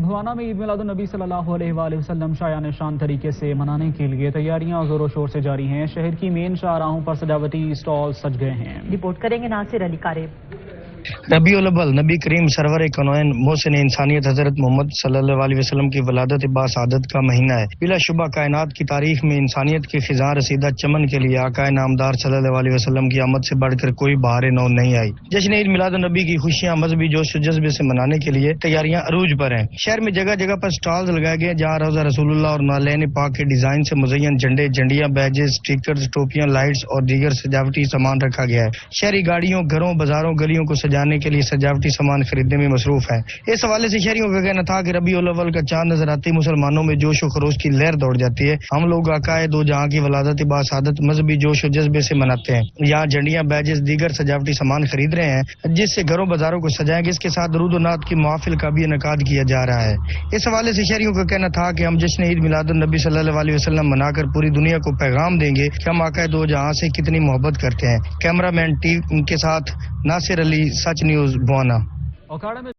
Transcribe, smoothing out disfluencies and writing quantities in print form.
بھوانا میں عید میلاد النبی صلی اللہ علیہ وآلہ وسلم شایان شان طریقے سے منانے کے لیے تیاریاں زور و شور سے جاری ہیں۔ شہر کی مین شاہراہوں پر سجاوٹی اسٹال سج گئے ہیں۔ رپورٹ کریں گے ناصر علی قارب۔ ربیع الاول نبی کریم سرور کونین محسن انسانیت حضرت محمد صلی اللہ علیہ وسلم کی ولادت باسعادت کا مہینہ ہے۔ بلا شبہ کائنات کی تاریخ میں انسانیت کی خزاں رسیدہ چمن کے لیے آقا نامدار صلی اللہ علیہ وسلم کی آمد سے بڑھ کر کوئی بہار نو نہیں آئی۔ جشن عید میلاد النبی کی خوشیاں مذہبی جوش و جذبے سے منانے کے لیے تیاریاں عروج پر ہیں۔ شہر میں جگہ جگہ پر سٹالز لگائے گئے جہاں روضہ رسول اللہ اور نالین پاک کے ڈیزائن سے مزین جھنڈے، جھنڈیاں، بیجز، سٹیکرز، ٹوپیاں، لائٹس اور دیگر سجاوٹی سامان رکھا گیا ہے۔ شہری گاڑیوں، گھروں، بازاروں، گلیوں کو سجانے کے لیے سجاوٹی سامان خریدنے میں مصروف ہیں۔ اس حوالے سے شہریوں کا کہنا تھا کہ ربیع الاول کا چاند نظر آتے مسلمانوں میں جوش و خروش کی لہر دوڑ جاتی ہے۔ ہم لوگ آقا دو جہاں کی ولادت باسعادت مذہبی جوش و جذبے سے مناتے ہیں۔ یہاں جھنڈیاں، بیجز، دیگر سجاوٹی سامان خرید رہے ہیں جس سے گھروں بازاروں کو سجائیں گے۔ اس کے ساتھ درود و نعت کی محافل کا بھی انعقاد کیا جا رہا ہے۔ اس حوالے سے شہریوں کا کہنا تھا کہ ہم جشن عید میلاد النبی صلی اللہ علیہ وسلم منا کر پوری دنیا کو پیغام دیں گے کہ ہم آقا دو جہاں سے کتنی محبت کرتے ہیں۔ کیمرہ مین ٹیم کے ساتھ ناصر علی، سچ نیوز، بوانا۔